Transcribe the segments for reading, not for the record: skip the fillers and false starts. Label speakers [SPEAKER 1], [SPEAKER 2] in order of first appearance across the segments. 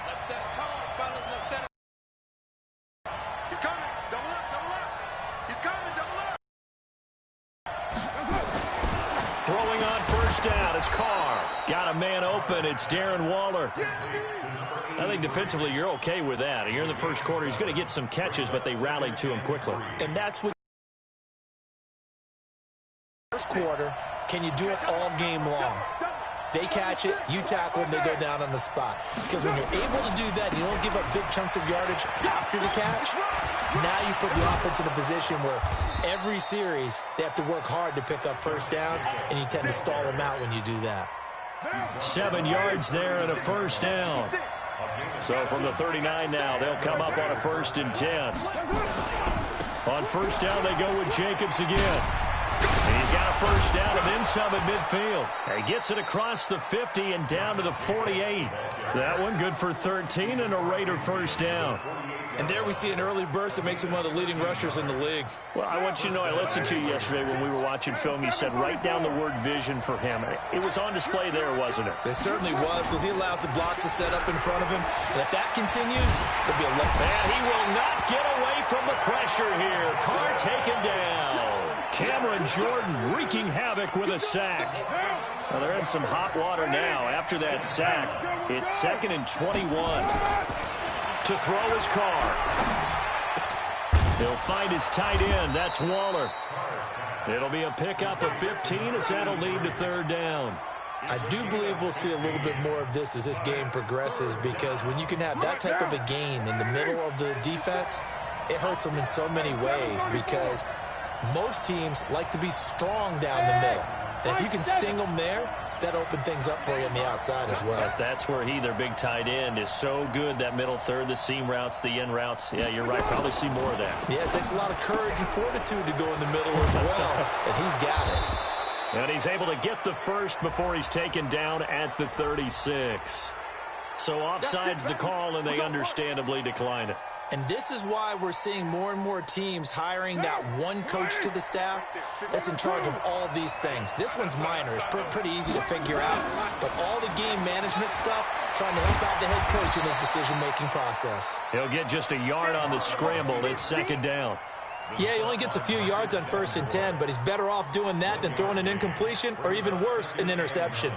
[SPEAKER 1] Let's set a tone, fellas. Let's set a... He's coming. Double up, double up. He's coming, double up.
[SPEAKER 2] Throwing on first down is Carr. Got a man open. It's Darren Waller. I think defensively you're okay with that. Here in the first quarter, he's going to get some catches, but they rallied to him quickly.
[SPEAKER 3] And that's what first quarter, can you do it all game long? They catch it, you tackle them, they go down on the spot. Because when you're able to do that, you don't give up big chunks of yardage after the catch, now you put the offense in a position where every series they have to work hard to pick up first downs, and you tend to stall them out when you do that.
[SPEAKER 2] 7 yards there and a first down. So from the 39 now, they'll come up on a 1st and 10. On first down, they go with Jacobs again. And he's got a first down and then some at midfield. He gets it across the 50 and down to the 48. That one good for 13 and a Raider first down.
[SPEAKER 3] And there we see an early burst that makes him one of the leading rushers in the league.
[SPEAKER 2] Well, I want you to know, I listened to you yesterday when we were watching film. You said write down the word vision for him. It was on display there, wasn't it?
[SPEAKER 3] It certainly was, because he allows the blocks to set up in front of him. And if that continues, there'll be a look.
[SPEAKER 2] And he will not get away from the pressure here. Carr taken down. Cameron Jordan wreaking havoc with a sack. Well, they're in some hot water now. After that sack, it's 2nd and 21. To throw his Carr. He'll find his tight end. That's Waller. It'll be a pickup of 15 as that'll lead to 3rd down.
[SPEAKER 3] I do believe we'll see a little bit more of this as this game progresses, because when you can have that type of a gain in the middle of the defense, it hurts them in so many ways, because most teams like to be strong down the middle. And if you can sting them there, that opens things up for you on the outside as well.
[SPEAKER 2] But that's where their big tight end, is so good, that middle third, the seam routes, the in routes. Yeah, you're right. Probably see more of that.
[SPEAKER 3] Yeah, it takes a lot of courage and fortitude to go in the middle as well, and he's got it.
[SPEAKER 2] And he's able to get the first before he's taken down at the 36. So offside's the call, and they understandably decline it.
[SPEAKER 3] And this is why we're seeing more and more teams hiring that one coach to the staff that's in charge of all these things. This one's minor. It's pretty easy to figure out. But all the game management stuff, trying to help out the head coach in his decision-making process.
[SPEAKER 2] He'll get just a yard on the scramble. It's 2nd down.
[SPEAKER 3] Yeah, he only gets a few yards on 1st and 10, but he's better off doing that than throwing an incompletion, or even worse, an interception.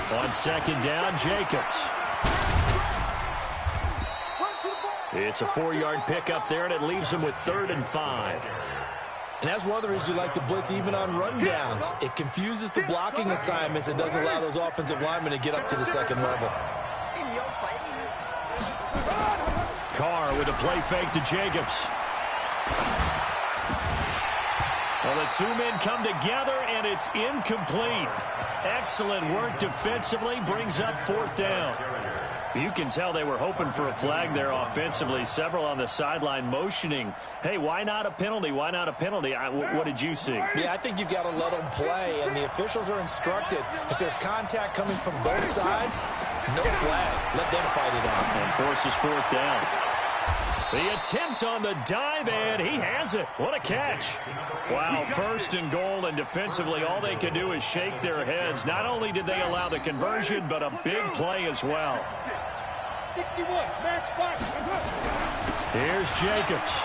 [SPEAKER 2] On 2nd down, Jacobs. It's a 4-yard pickup there, and it leaves him with 3rd and 5.
[SPEAKER 3] And that's one of the reasons you like to blitz even on rundowns. It confuses the blocking assignments. It doesn't allow those offensive linemen to get up to the 2nd level.
[SPEAKER 2] Carr with a play fake to Jacobs. Well, the 2 men come together, and it's incomplete. Excellent work defensively, brings up 4th down. You can tell they were hoping for a flag there offensively. Several on the sideline motioning, hey, why not a penalty? Why not a penalty? What did you see?
[SPEAKER 3] Yeah, I think you've got to let them play, and the officials are instructed. If there's contact coming from both sides, no flag. Let them fight it out.
[SPEAKER 2] And forces 4th down. The attempt on the dive, and he has it. What a catch. Wow, 1st and goal, and defensively all they can do is shake their heads. Not only did they allow the conversion, but a big play as well.
[SPEAKER 1] 61, match 5.
[SPEAKER 2] Here's Jacobs.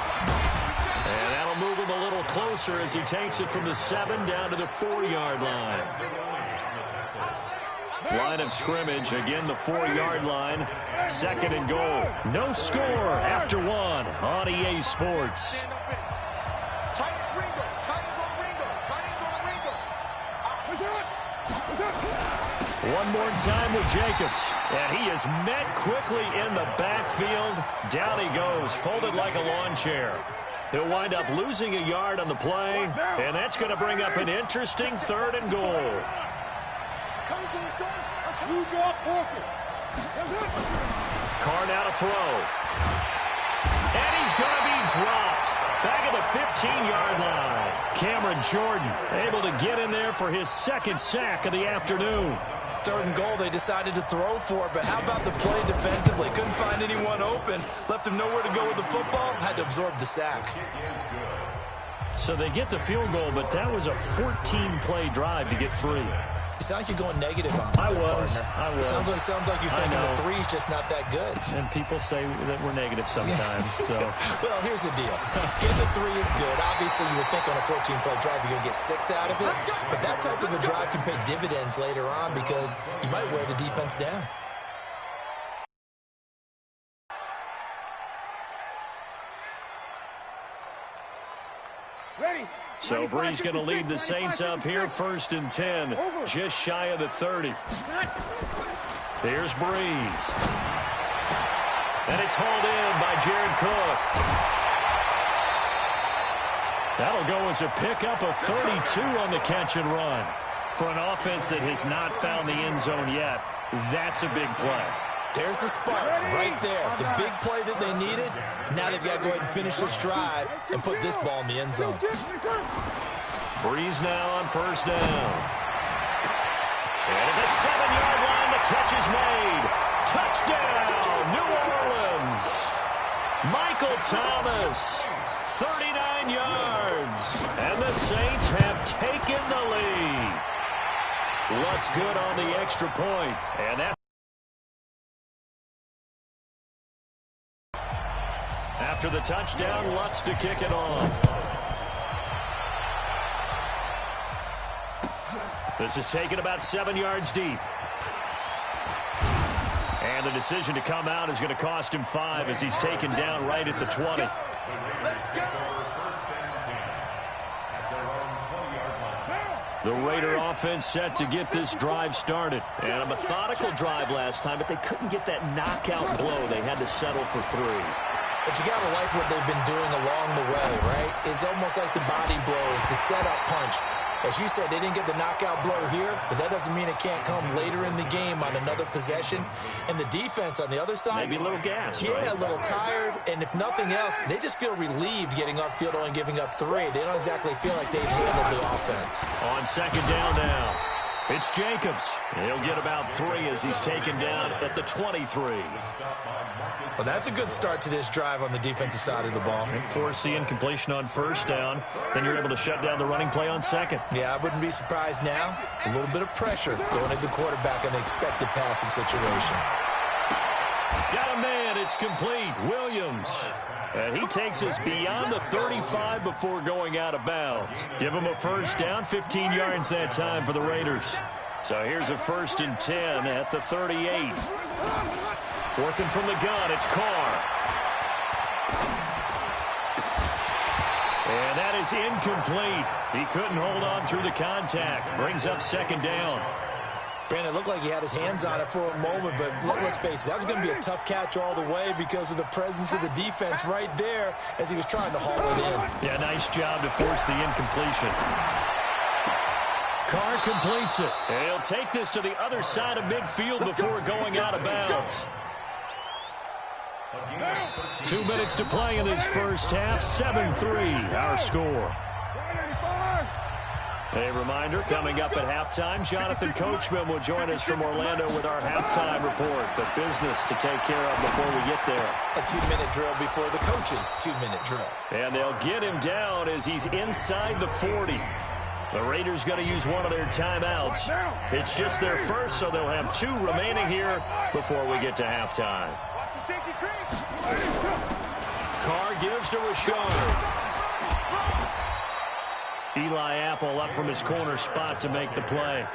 [SPEAKER 2] And that'll move him a little closer as he takes it from the 7 down to the 4-yard line. Line of scrimmage, again the 4-yard line. 2nd and goal. No score after 1 on EA Sports. One more time with Jacobs. And he is met quickly in the backfield. Down he goes, folded like a lawn chair. He'll wind up losing a yard on the play, and that's going to bring up an interesting 3rd and goal. Carr now to throw. And he's going to be dropped. Back at the 15-yard line. Cameron Jordan able to get in there for his 2nd sack of the afternoon.
[SPEAKER 3] 3rd and goal, they decided to throw for it, but how about the play defensively? Couldn't find anyone open. open, left him nowhere to go with the football, had to absorb the sack.
[SPEAKER 2] So they get the field goal, but that was a 14-play drive to get 3.
[SPEAKER 3] You sound like you're going negative on
[SPEAKER 2] I was.
[SPEAKER 3] Sounds like you're thinking the 3 is just not that good.
[SPEAKER 2] And people say that we're negative sometimes. So.
[SPEAKER 3] Well, here's the deal. Getting the 3 is good. Obviously, you would think on a 14-play drive you're going to get 6 out of it. But that type of a drive can pay dividends later on because you might wear the defense down.
[SPEAKER 2] So Brees going to lead the Saints up here, 1st and 10, just shy of the 30. Here's Brees. And it's hauled in by Jared Cook. That'll go as a pickup of 32 on the catch and run. For an offense that has not found the end zone yet, that's a big play.
[SPEAKER 3] There's the spark right there. The big play that they needed. Now they've got to go ahead and finish this drive and put this ball in the end zone.
[SPEAKER 2] Brees now on 1st down. And at the 7-yard line, the catch is made. Touchdown, New Orleans. Michael Thomas, 39 yards. And the Saints have taken the lead. What's good on the extra point? And that after the touchdown, Lutz to kick it off. This is taken about 7 yards deep. And the decision to come out is going to cost him 5 as he's taken down right at the 20. The Raider offense set to get this drive started. And a methodical drive last time, but they couldn't get that knockout blow. They had to settle for 3.
[SPEAKER 3] But you got to like what they've been doing along the way, right? It's almost like the body blows, the setup punch. As you said, they didn't get the knockout blow here, but that doesn't mean it can't come later in the game on another possession. And the defense on the other side,
[SPEAKER 2] maybe a little gas.
[SPEAKER 3] Yeah,
[SPEAKER 2] right?
[SPEAKER 3] A little tired. And if nothing else, they just feel relieved getting off field only giving up 3. They don't exactly feel like they've handled the offense.
[SPEAKER 2] On 2nd down now, it's Jacobs. He'll get about 3 as he's taken down at the 23.
[SPEAKER 3] Well, that's a good start to this drive on the defensive side of the ball.
[SPEAKER 2] And force the incompletion on 1st down. Then you're able to shut down the running play on 2nd.
[SPEAKER 3] Yeah, I wouldn't be surprised now. A little bit of pressure going at the quarterback in the expected passing situation.
[SPEAKER 2] Got a man. It's complete. Williams. And he takes us beyond the 35 before going out of bounds. Give him a 1st down, 15 yards that time for the Raiders. So here's a 1st and 10 at the 38. Working from the gun, it's Carr. And that is incomplete. He couldn't hold on through the contact. Brings up 2nd down.
[SPEAKER 3] Brandon, it looked like he had his hands on it for a moment, but let's face it, that was going to be a tough catch all the way because of the presence of the defense right there as he was trying to haul it in.
[SPEAKER 2] Yeah, nice job to force the incompletion. Carr completes it. And he'll take this to the other side of midfield before going out of bounds. 2 minutes to play in this first half. 7-3, our score. A reminder, coming up at halftime, Jonathan Coachman will join us from Orlando with our halftime report. The business to take care of before we get there.
[SPEAKER 3] A 2-minute drill before the coach's 2-minute drill.
[SPEAKER 2] And they'll get him down as he's inside the 40. The Raiders going to use one of their timeouts. It's just their first, so they'll have 2 remaining here before we get to halftime. Carr gives to Rashard. Eli Apple up from his corner spot to make the play.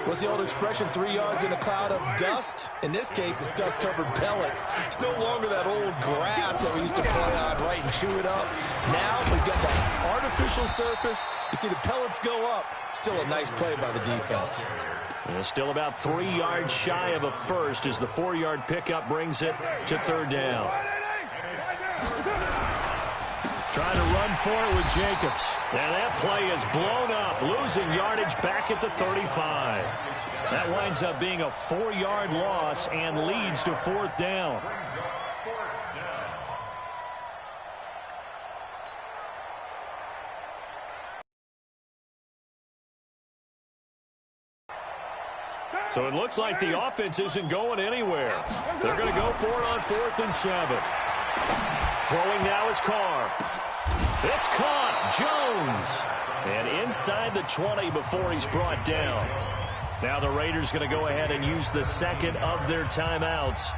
[SPEAKER 3] What's the old expression, 3 yards in a cloud of dust? In this case, it's dust-covered pellets. It's no longer that old grass that we used to play on, right, and chew it up. Now we've got that artificial surface. You see the pellets go up. Still a nice play by the defense.
[SPEAKER 2] And still about 3 yards shy of a 1st as the 4-yard pickup brings it to 3rd down. Trying to run for it with Jacobs. And that play is blown up, losing yardage back at the 35. That winds up being a 4-yard loss and leads to 4th down. So it looks like the offense isn't going anywhere. They're going to go for it on 4th and 7. Throwing now is Carr. It's caught. Jones. And inside the 20 before he's brought down. Now the Raiders going to go ahead and use the second of their timeouts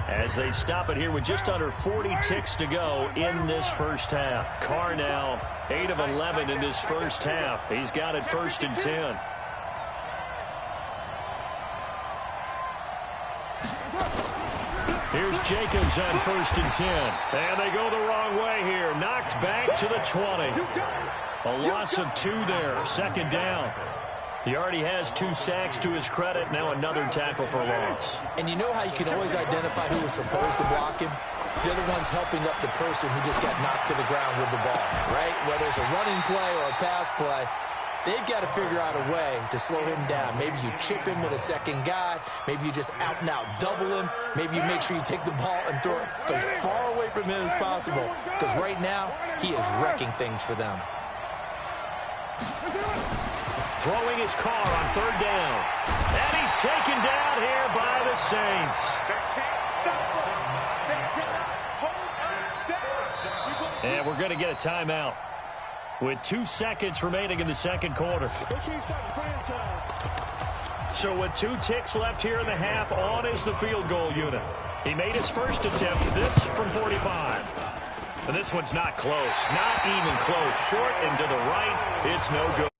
[SPEAKER 2] as they stop it here with just under 40 ticks to go in this first half. Carr now 8 of 11 in this first half. He's got it 1st and 10. Here's Jacobs on 1st and 10. And they go the wrong way here. Knocked back to the 20. A loss of 2 there. 2nd down. He already has 2 sacks to his credit. Now another tackle for loss.
[SPEAKER 3] And you know how you can always identify who was supposed to block him? They're the ones helping up the person who just got knocked to the ground with the ball, right? Whether it's a running play or a pass play, they've got to figure out a way to slow him down. Maybe you chip him with a second guy. Maybe you just out-and-out double him. Maybe you make sure you take the ball and throw it as far away from him as possible. Because right now, he is wrecking things for them.
[SPEAKER 2] Throwing his Carr on 3rd down. And he's taken down here by the Saints. And we're going to get a timeout with 2 seconds remaining in the 2nd quarter. So with 2 ticks left here in the half, on is the field goal unit. He made his first attempt, this from 45. And this one's not close. Not even close. Short and to the right, it's no good.